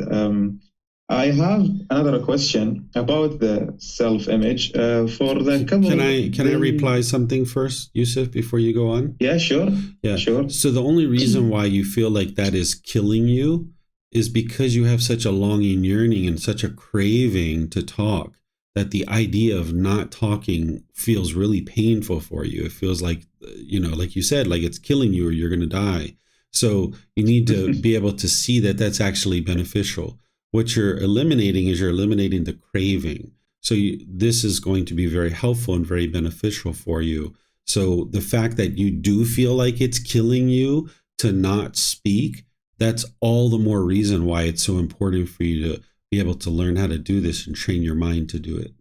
I have another question about the self-image for the couple. Can I reply something first, Yusuf, before you go on? Yeah, sure. Yeah, sure. So the only reason why you feel like that is killing you is because you have such a longing, yearning, and such a craving to talk, that the idea of not talking feels really painful for you. It feels like, like you said, like it's killing you or you're going to die. So you need to be able to see that that's actually beneficial. What you're eliminating is you're eliminating the craving. So this is going to be very helpful and very beneficial for you. So the fact that you do feel like it's killing you to not speak, that's all the more reason why it's so important for you to be able to learn how to do this and train your mind to do it.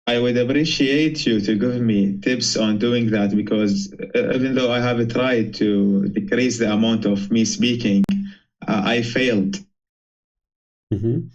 I would appreciate you to give me tips on doing that, because even though I have tried to decrease the amount of me speaking, I failed. Mm-hmm.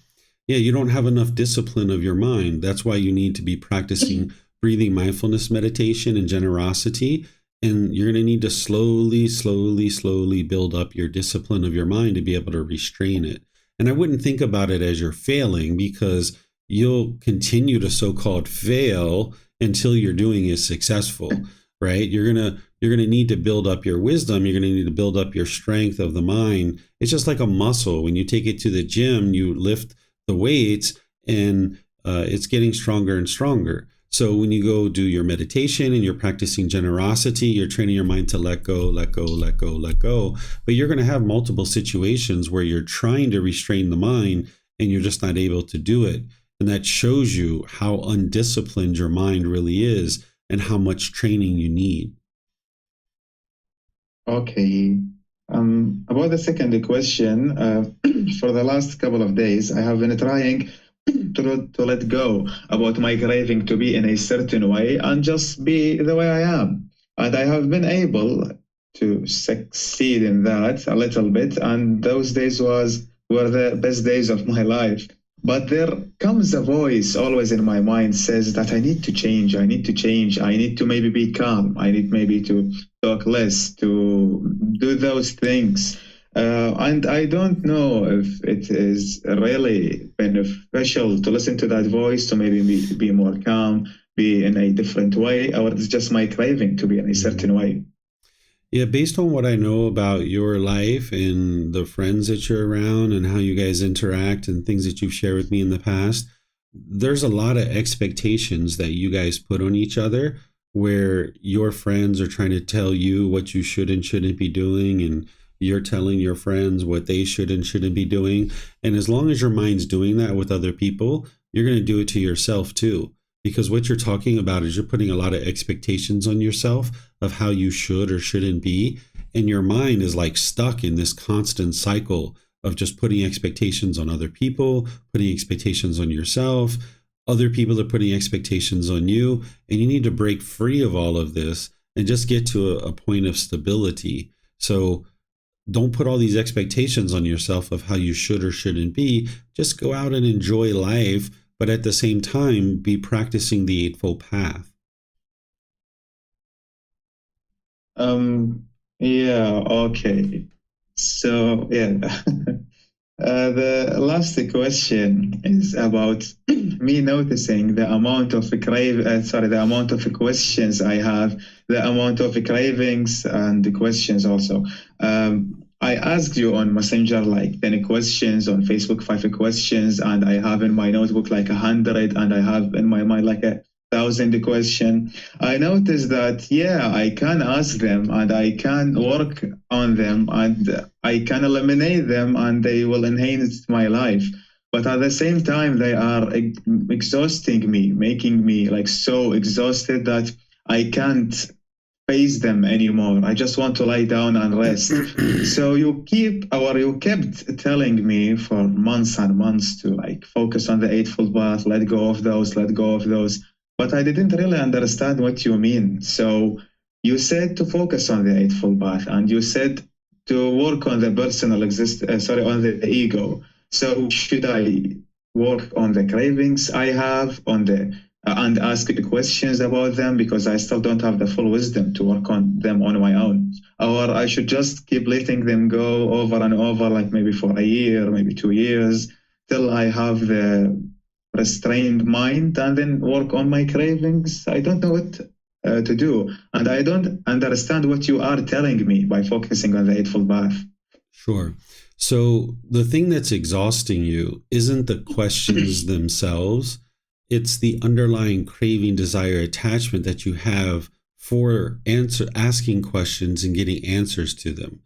Yeah, you don't have enough discipline of your mind. That's why you need to be practicing breathing mindfulness meditation and generosity. And you're going to need to slowly build up your discipline of your mind to be able to restrain it. And I wouldn't think about it as you're failing, because you'll continue to so-called fail until you're doing is successful, right? You're going to need to build up your wisdom. You're going to need to build up your strength of the mind. It's just like a muscle. When you take it to the gym, you lift the weights and it's getting stronger and stronger. So when you go do your meditation and you're practicing generosity, you're training your mind to let go, let go, let go, let go. But you're going to have multiple situations where you're trying to restrain the mind and you're just not able to do it. And that shows you how undisciplined your mind really is and how much training you need. Okay. About the second question, for the last couple of days, I have been trying to let go about my craving to be in a certain way and just be the way I am. And I have been able to succeed in that a little bit. And those days were the best days of my life. But there comes a voice always in my mind says that I need to change. I need to maybe be calm. I need maybe to talk less, to do those things. And I don't know if it is really beneficial to listen to that voice to maybe be more calm, be in a different way, or it's just my craving to be in a certain way. Yeah, based on what I know about your life and the friends that you're around and how you guys interact and things that you've shared with me in the past, there's a lot of expectations that you guys put on each other, where your friends are trying to tell you what you should and shouldn't be doing, and you're telling your friends what they should and shouldn't be doing. And as long as your mind's doing that with other people, you're going to do it to yourself too. Because what you're talking about is you're putting a lot of expectations on yourself of how you should or shouldn't be. And your mind is like stuck in this constant cycle of just putting expectations on other people, putting expectations on yourself. Other people are putting expectations on you. And you need to break free of all of this and just get to a point of stability. So don't put all these expectations on yourself of how you should or shouldn't be. Just go out and enjoy life, but at the same time, be practicing the Eightfold Path. Yeah, okay. So, yeah. The last question is about me noticing the amount of the amount of questions I have the amount of cravings and the questions also. I asked you on Messenger like 10 questions, on Facebook 5 questions, and I have in my notebook like 100, and I have in my mind like 1,000 question. I noticed that, yeah, I can ask them and I can work on them and I can eliminate them and they will enhance my life. But at the same time, they are exhausting me, making me like so exhausted that I can't face them anymore. I just want to lie down and rest. So you kept telling me for months and months to like focus on the Eightfold Path, let go of those, let go of those. But I didn't really understand what you mean. So you said to focus on the Eightfold Path, and you said to work on the personal on the ego. So should I work on the cravings I have, on the and ask questions about them, because I still don't have the full wisdom to work on them on my own? Or I should just keep letting them go over and over, like maybe for a year, maybe 2 years, till I have the restrained mind and then work on my cravings? I don't know what to do. And I don't understand what you are telling me by focusing on the Eightfold Path. Sure. So the thing that's exhausting you isn't the questions themselves. It's the underlying craving, desire, attachment that you have for asking questions and getting answers to them.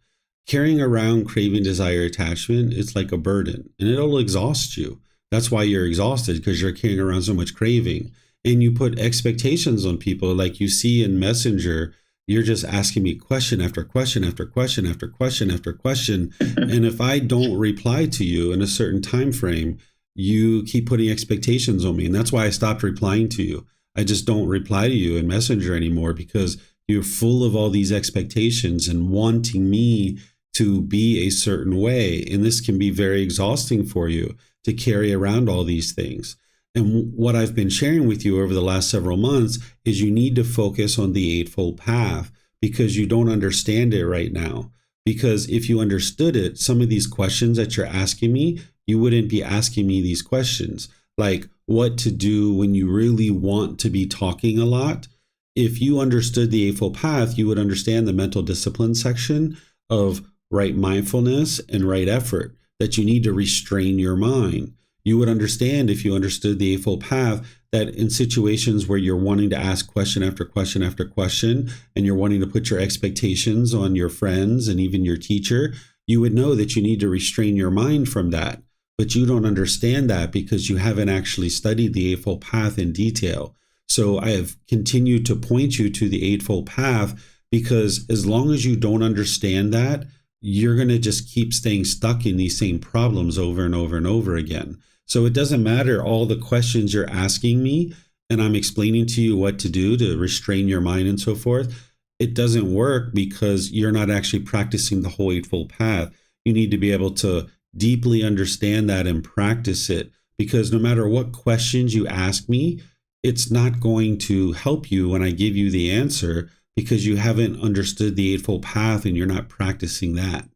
Carrying around craving, desire, attachment, it's like a burden, and it'll exhaust you. That's why you're exhausted, because you're carrying around so much craving. And you put expectations on people, like you see in Messenger. You're just asking me question after question after question after question after question. And if I don't reply to you in a certain time frame, you keep putting expectations on me. And that's why I stopped replying to you. I just don't reply to you in Messenger anymore, because you're full of all these expectations and wanting me to be a certain way. And this can be very exhausting for you to carry around all these things. And what I've been sharing with you over the last several months is you need to focus on the Eightfold Path, because you don't understand it right now. Because if you understood it, some of these questions that you're asking me, you wouldn't be asking me these questions. Like what to do when you really want to be talking a lot. If you understood the Eightfold Path, you would understand the mental discipline section of right mindfulness and right effort, that you need to restrain your mind. You would understand, if you understood the Eightfold Path, that in situations where you're wanting to ask question after question after question, and you're wanting to put your expectations on your friends and even your teacher, you would know that you need to restrain your mind from that. But you don't understand that because you haven't actually studied the Eightfold Path in detail. So I have continued to point you to the Eightfold Path, because as long as you don't understand that, you're going to just keep staying stuck in these same problems over and over and over again. So it doesn't matter all the questions you're asking me, and I'm explaining to you what to do to restrain your mind and so forth. It doesn't work, because you're not actually practicing the whole Eightfold Path. You need to be able to deeply understand that and practice it, because no matter what questions you ask me, it's not going to help you when I give you the answer, because you haven't understood the Eightfold Path and you're not practicing that.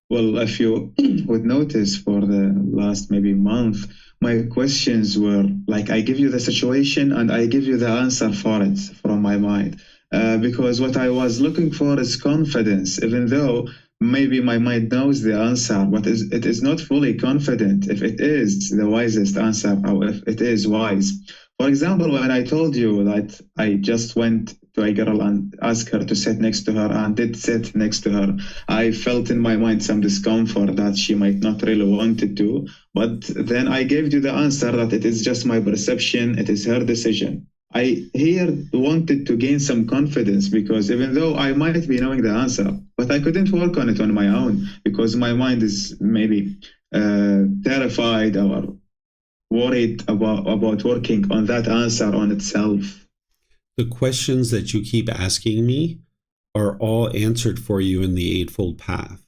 Well, if you would notice, for the last maybe month, my questions were like, I give you the situation and I give you the answer for it from my mind. Because what I was looking for is confidence, even though maybe my mind knows the answer, but it is not fully confident if it is the wisest answer, or if it is wise. For example, when I told you that I just went to a girl and asked her to sit next to her, and did sit next to her, I felt in my mind some discomfort that she might not really wanted to. But then I gave you the answer that it is just my perception, it is her decision. I here wanted to gain some confidence, because even though I might be knowing the answer, but I couldn't work on it on my own, because my mind is maybe terrified or worried about working on that answer on itself. The questions that you keep asking me are all answered for you in the Eightfold Path.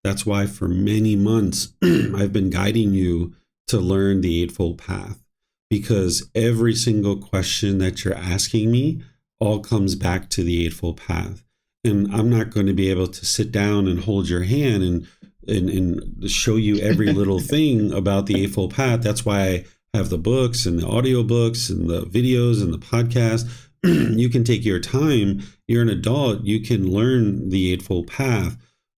That's why for many months I've been guiding you to learn the Eightfold Path, because every single question that you're asking me all comes back to the Eightfold Path. And I'm not going to be able to sit down and hold your hand and show you every little thing about the Eightfold Path. That's why I have the books and the audiobooks and the videos and the podcast, you can take your time. You're an adult. You can learn the Eightfold Path.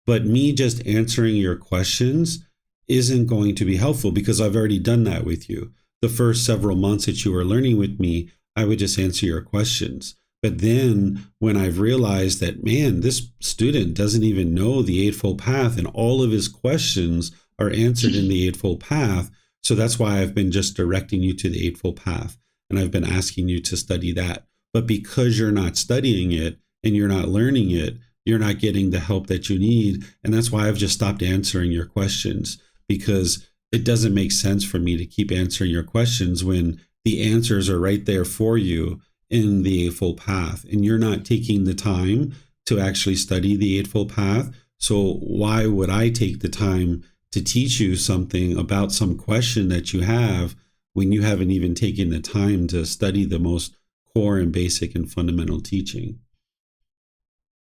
But me just answering your questions isn't going to be helpful because I've already done that with you. The first several months that you were learning with me, I would just answer your questions. But then when I've realized that, man, this student doesn't even know the Eightfold Path and all of his questions are answered in the Eightfold Path. So that's why I've been just directing you to the Eightfold Path. And I've been asking you to study that. But because you're not studying it and you're not learning it, you're not getting the help that you need. And that's why I've just stopped answering your questions, because it doesn't make sense for me to keep answering your questions when the answers are right there for you in the Eightfold Path, and you're not taking the time to actually study the Eightfold Path. So why would I take the time to teach you something about some question that you have when you haven't even taken the time to study the most core and basic and fundamental teaching?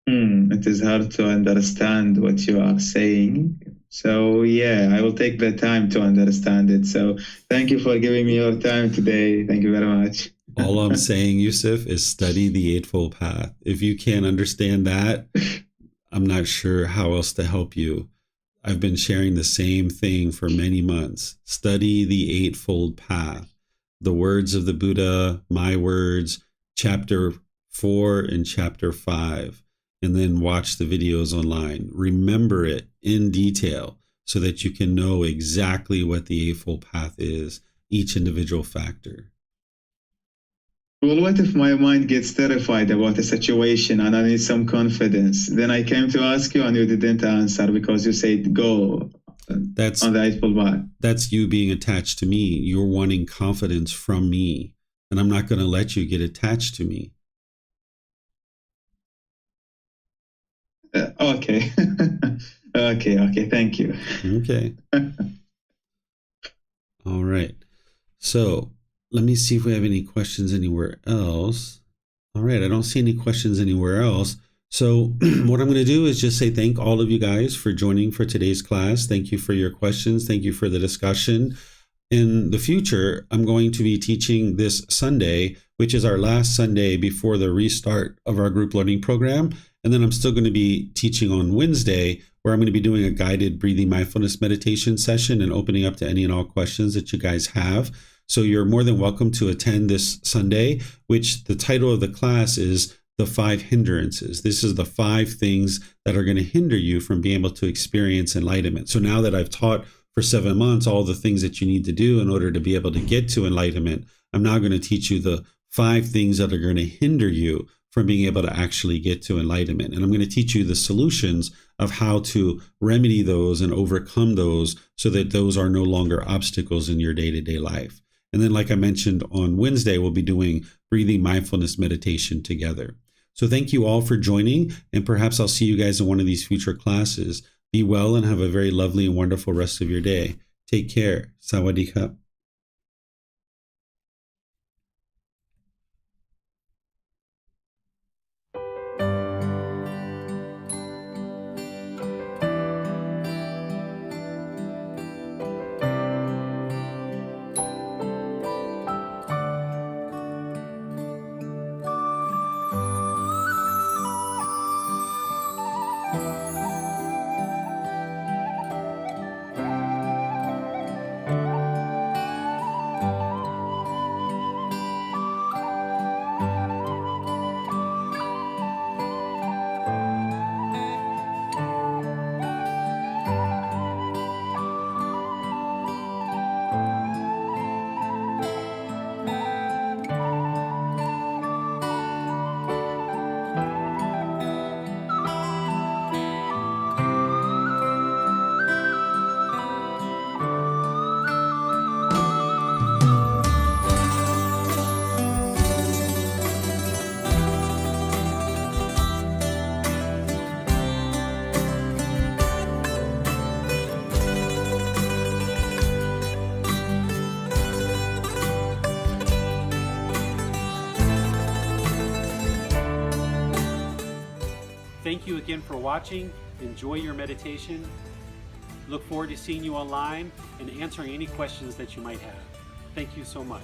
It is hard to understand what you are saying. So yeah, I will take the time to understand it. So thank you for giving me your time today. Thank you very much. All I'm saying, Yusuf, is study the Eightfold Path. If you can't understand that, I'm not sure how else to help you. I've been sharing the same thing for many months. Study the Eightfold Path. The words of the Buddha, my words, chapter 4 and chapter 5. And then watch the videos online. Remember it in detail so that you can know exactly what the Eightfold Path is, each individual factor. Well, what if my mind gets terrified about a situation and I need some confidence? Then I came to ask you and you didn't answer because you said go on the Eightfold Path. That's you being attached to me. You're wanting confidence from me, and I'm not going to let you get attached to me. Okay. Okay. Thank you. Okay. All right. So let me see if we have any questions anywhere else. All right. I don't see any questions anywhere else. So what I'm going to do is just say thank all of you guys for joining for today's class. Thank you for your questions. Thank you for the discussion. In the future, I'm going to be teaching this Sunday, which is our last Sunday before the restart of our group learning program. And then I'm still going to be teaching on Wednesday, where I'm going to be doing a guided breathing mindfulness meditation session and opening up to any and all questions that you guys have. So you're more than welcome to attend this Sunday, which the title of the class is The 5 Hindrances. This is the 5 things that are going to hinder you from being able to experience enlightenment. So now that I've taught for 7 months all the things that you need to do in order to be able to get to enlightenment, I'm now going to teach you the 5 things that are going to hinder you from being able to actually get to enlightenment. And I'm going to teach you the solutions of how to remedy those and overcome those so that those are no longer obstacles in your day-to-day life. And then, like I mentioned, on Wednesday, we'll be doing breathing mindfulness meditation together. So thank you all for joining, and perhaps I'll see you guys in one of these future classes. Be well and have a very lovely and wonderful rest of your day. Take care. Sawadee-ka. Thank you again for watching. Enjoy your meditation. Look forward to seeing you online and answering any questions that you might have. Thank you so much.